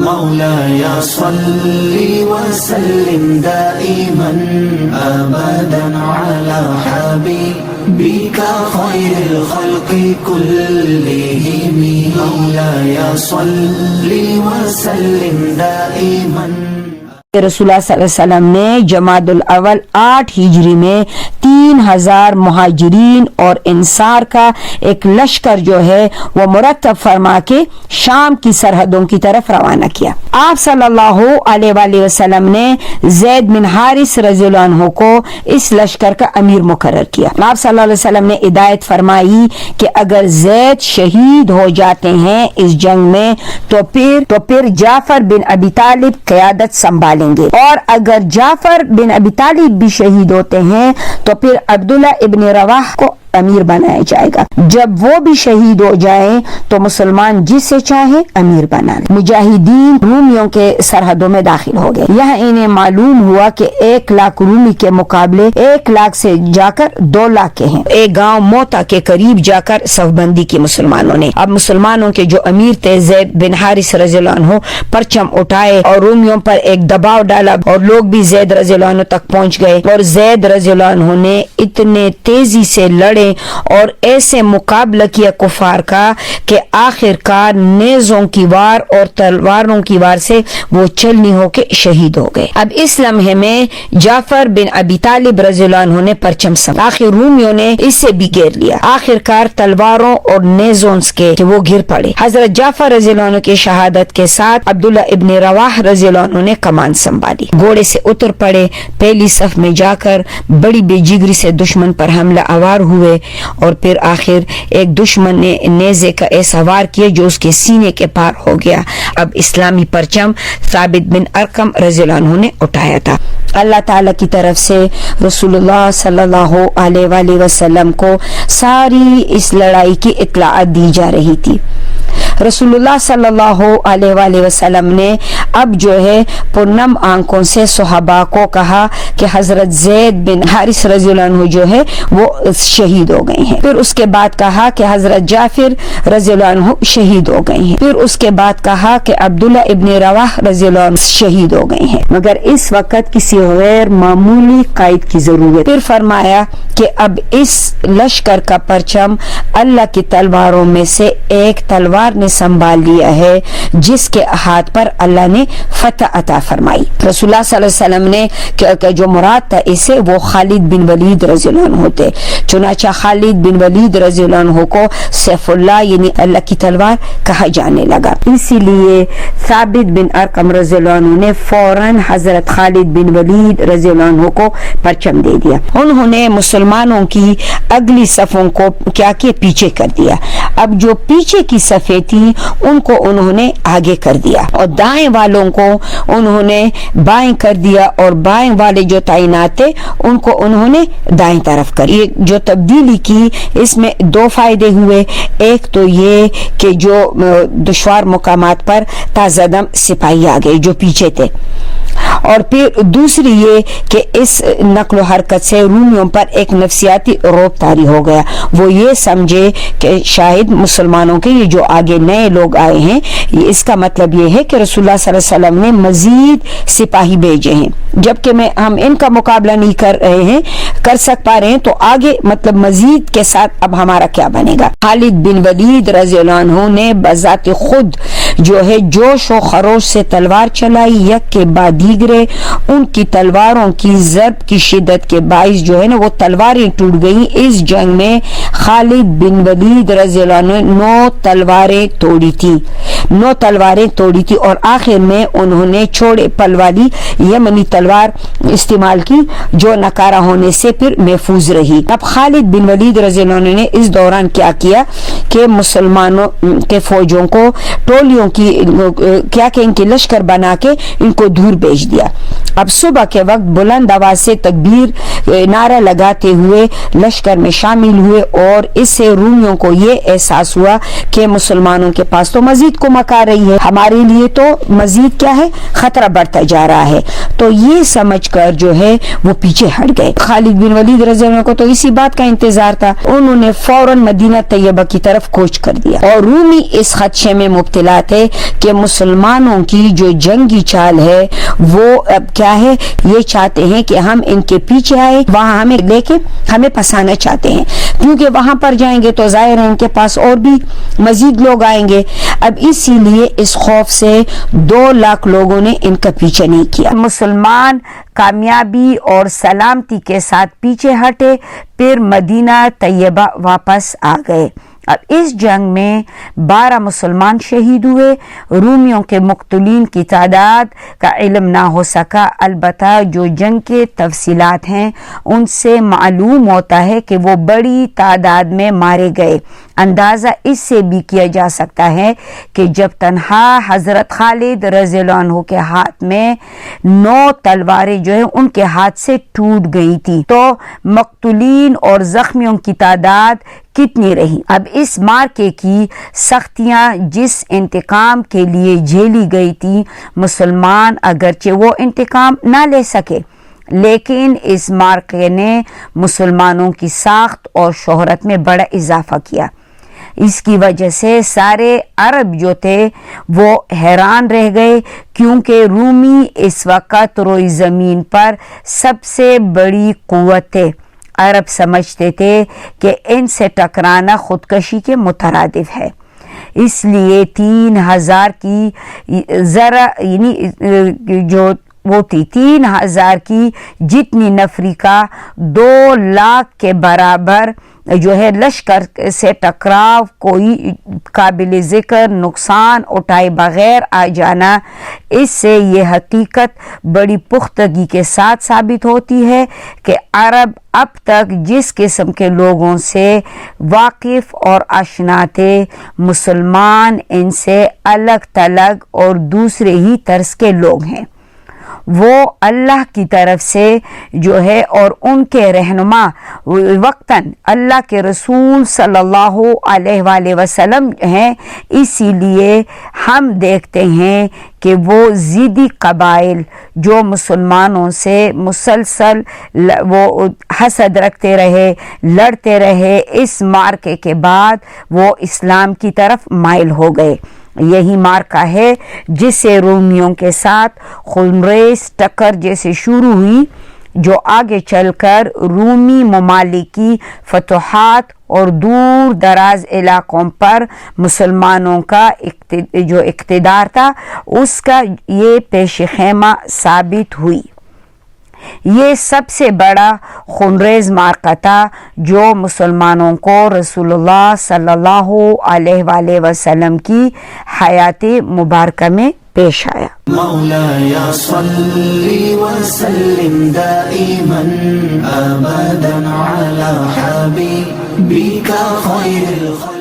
مولاي صل وسلم دائما أبدا على حبيبك خير الخلق كلهم مولاي صل وسلم دائما. رسول اللہ صلی اللہ علیہ وسلم نے جمادی الاول 8 ہجری میں 3000 مہاجرین اور انصار کا ایک لشکر جو ہے وہ مرتب فرما کے شام کی سرحدوں کی طرف روانہ کیا. آپ صلی اللہ علیہ وآلہ وسلم نے زید بن حارث رضی اللہ عنہ کو اس لشکر کا امیر مقرر کیا. آپ صلی اللہ علیہ وسلم نے ہدایت فرمائی کہ اگر زید شہید ہو جاتے ہیں اس جنگ میں تو پھر جعفر بن ابی طالب قیادت سنبھالیں گے، اور اگر جعفر بن ابی طالب بھی شہید ہوتے ہیں تو پھر عبداللہ ابن رواح کو امیر بنایا جائے گا. جب وہ بھی شہید ہو جائیں تو مسلمان جسے چاہے امیر بنا لیں. مجاہدین رومیوں کے سرحدوں میں داخل ہو گئے. یہاں انہیں معلوم ہوا کہ 1 لاکھ رومی کے مقابلے 1 لاکھ سے جا کر 2 لاکھ کے ہیں. ایک گاؤں موتا کے قریب جا کر صف بندی کی مسلمانوں نے. اب مسلمانوں کے جو امیر تھے زید بن حارث رضی اللہ عنہ پرچم اٹھائے اور رومیوں پر ایک دباؤ ڈالا اور لوگ بھی زید رضی اللہ عنہ تک پہنچ گئے، اور زید رضی اللہ عنہ نے اتنے تیزی سے لڑے اور ایسے مقابلہ کیا کفار کا کہ آخر کار نیزوں کی وار اور تلواروں کی وار سے وہ چلنی ہو کے شہید ہو گئے. اب اس لمحے میں جعفر بن ابی طالب رضی اللہ عنہ نے پرچم سنبھالا. آخر رومیوں نے اسے بھی گھیر لیا. آخر کار تلواروں اور نیزوں کے کہ وہ گر پڑے. حضرت جعفر رضی اللہ عنہ کی شہادت کے ساتھ عبداللہ ابن رواح رضی اللہ عنہ نے کمان سنبھالی. گھوڑے سے اتر پڑے. پہلی صف میں جا کر بڑی بے جگری سے دشمن پر حملہ آور ہوئے، اور پھر آخر ایک دشمن نے نیزے کا ایسا وار کیا جو اس کے سینے کے پار ہو گیا. اب اسلامی پرچم ثابت بن ارقم رضی اللہ عنہ نے اٹھایا تھا. اللہ تعالی کی طرف سے رسول اللہ صلی اللہ علیہ وآلہ وسلم کو ساری اس لڑائی کی اطلاعات دی جا رہی تھی. رسول اللہ صلی اللہ علیہ وآلہ وسلم نے اب جو ہے پرنم آنکھوں سے صحابہ کو کہا کہ حضرت زید بن حارث رضی اللہ عنہ جو ہے وہ شہید ہو گئے ہیں. پھر اس کے بعد کہا کہ حضرت جعفر رضی اللہ عنہ شہید ہو گئے ہیں. پھر اس کے بعد کہا کہ عبداللہ ابن رواح رضی اللہ عنہ شہید ہو گئے ہیں، مگر اس وقت کسی غیر معمولی قائد کی ضرورت. پھر فرمایا کہ اب اس لشکر کا پرچم اللہ کی تلواروں میں سے ایک تلوار نے سنبھال لیا ہے جس کے ہاتھ پر اللہ نے فتح عطا فرمائی. رسول اللہ صلی اللہ علیہ وسلم نے کہ جو مراد تھا اسے وہ خالد بن ولید رضی اللہ عنہ تھے. چنانچہ خالد بن ولید رضی اللہ عنہ کو سیف اللہ یعنی اللہ کی تلوار کہا جانے لگا. اسی لیے ثابت بن ارقم رضی اللہ عنہ نے فوراً حضرت خالد بن ولید رضی اللہ عنہ کو پرچم دے دیا. انہوں نے مسلمانوں کی اگلی صفوں کو کیا کہ پیچھے کر دیا. اب جو پیچھے کی صفیں تھی ان کو انہوں نے آگے کر دیا، اور دائیں والوں کو انہوں نے بائیں کر دیا، اور بائیں والے جو تعینات تھے ان کو انہوں نے دائیں طرف کر. یہ جو تبدیلی کی اس میں 2 فائدے ہوئے. ایک تو یہ کہ جو دشوار مقامات پر تازہ دم سپاہی آ گئے جو پیچھے تھے، اور پھر دوسری یہ کہ اس نقل و حرکت سے رومیوں پر ایک نفسیاتی رعب طاری ہو گیا. وہ یہ سمجھے کہ شاید مسلمانوں کے یہ جو آگے نئے لوگ آئے ہیں اس کا مطلب یہ ہے کہ رسول اللہ صلی اللہ علیہ وسلم نے مزید سپاہی بھیجے ہیں، جبکہ ہم ان کا مقابلہ نہیں کر سک پا رہے ہیں، تو آگے مطلب مزید کے ساتھ اب ہمارا کیا بنے گا. خالد بن ولید رضی اللہ عنہ نے بذات خود جو ہے جوش و خروش سے تلوار چلائی. یک کے بعد دیگرے ان کی تلواروں کی ضرب کی شدت کے باعث جو ہے نا وہ تلواریں ٹوٹ گئیں. اس جنگ میں خالد بن ولید رضی اللہ عنہ 9 تلواریں توڑی تھی، اور آخر میں انہوں نے چھوڑے پل والی یمنی تلوار استعمال کی جو ناکارہ ہونے سے پھر محفوظ رہی. اب خالد بن ولید رضی اللہ عنہ نے اس دوران کیا کیا کہ مسلمانوں کے فوجوں کو ٹولیوں کی کیا کہ ان کی لشکر بنا کے ان کو دور بھیج دیا. اب صبح کے وقت بلند آواز سے تکبیر نعرہ لگاتے ہوئے لشکر میں شامل ہوئے، اور اس سے رومیوں کو یہ احساس ہوا کہ مسلمانوں کے پاس تو مزید کمک آ رہی ہے، ہمارے لیے تو مزید کیا ہے، خطرہ بڑھتا جا رہا ہے. تو یہ سمجھ کر جو ہے وہ پیچھے ہٹ گئے. خالد بن ولید رضی اللہ عنہ کو تو اسی بات کا انتظار تھا. انہوں نے فوراً مدینہ طیبہ کی طرف کوچ کر دیا. اور رومی اس خدشے میں مبتلا تھے کہ مسلمانوں کی جو جنگی چال ہے وہ اب کیا ہے، یہ چاہتے ہیں کہ ہم ان کے پیچھے آئے، وہاں ہمیں لے کے ہمیں پھنسانا چاہتے ہیں، کیونکہ وہاں پر جائیں گے تو ظاہر ہے ان کے پاس اور بھی مزید لوگ آئیں گے. اب اسی لیے اس خوف سے 2 لاکھ لوگوں نے ان کا پیچھے نہیں کیا. مسلمان کامیابی اور سلامتی کے ساتھ پیچھے ہٹے، پھر مدینہ طیبہ واپس آ گئے. اب اس جنگ میں 12 مسلمان شہید ہوئے. رومیوں کے مقتولین کی تعداد کا علم نہ ہو سکا، البتہ جو جنگ کے تفصیلات ہیں ان سے معلوم ہوتا ہے کہ وہ بڑی تعداد میں مارے گئے. اندازہ اس سے بھی کیا جا سکتا ہے کہ جب تنہا حضرت خالد رضی اللہ عنہ کے ہاتھ میں 9 تلواریں جو ہیں ان کے ہاتھ سے ٹوٹ گئی تھی، تو مقتولین اور زخمیوں کی تعداد کتنی رہی. اب اس مارکے کی سختیاں جس انتقام کے لیے جھیلی گئی تھی، مسلمان اگرچہ وہ انتقام نہ لے سکے، لیکن اس مارکے نے مسلمانوں کی ساخت اور شہرت میں بڑا اضافہ کیا. اس کی وجہ سے سارے عرب جو تھے وہ حیران رہ گئے، کیونکہ رومی اس وقت روئی زمین پر سب سے بڑی قوت تھے. عرب سمجھتے تھے کہ ان سے ٹکرانا خودکشی کے مترادف ہے، اس لیے 3000 کی ذرا یعنی جو وہ تھی 3000 کی جتنی نفری کا 2 لاکھ کے برابر جو ہے لشکر سے ٹکراؤ، کوئی قابل ذکر نقصان اٹھائے بغیر آ جانا. اس سے یہ حقیقت بڑی پختگی کے ساتھ ثابت ہوتی ہے کہ عرب اب تک جس قسم کے لوگوں سے واقف اور آشنا تھے، مسلمان ان سے الگ تلگ اور دوسرے ہی طرز کے لوگ ہیں. وہ اللہ کی طرف سے جو ہے اور ان کے رہنما وقتاً اللہ کے رسول صلی اللہ علیہ وآلہ وسلم ہیں. اسی لیے ہم دیکھتے ہیں کہ وہ ضدی قبائل جو مسلمانوں سے مسلسل وہ حسد رکھتے رہے، لڑتے رہے، اس مارکے کے بعد وہ اسلام کی طرف مائل ہو گئے. یہی مارکا ہے جس سے رومیوں کے ساتھ خونریز ٹکر جیسے شروع ہوئی، جو آگے چل کر رومی ممالک کی فتوحات اور دور دراز علاقوں پر مسلمانوں کا جو اقتدار تھا اس کا یہ پیش خیمہ ثابت ہوئی. یہ سب سے بڑا خونریز معرکہ تھا جو مسلمانوں کو رسول اللہ صلی اللہ علیہ وآلہ وسلم کی حیات مبارکہ میں پیش آیا. مولاي صل وسلم دائما ابدا على حبيبك خير الخلق.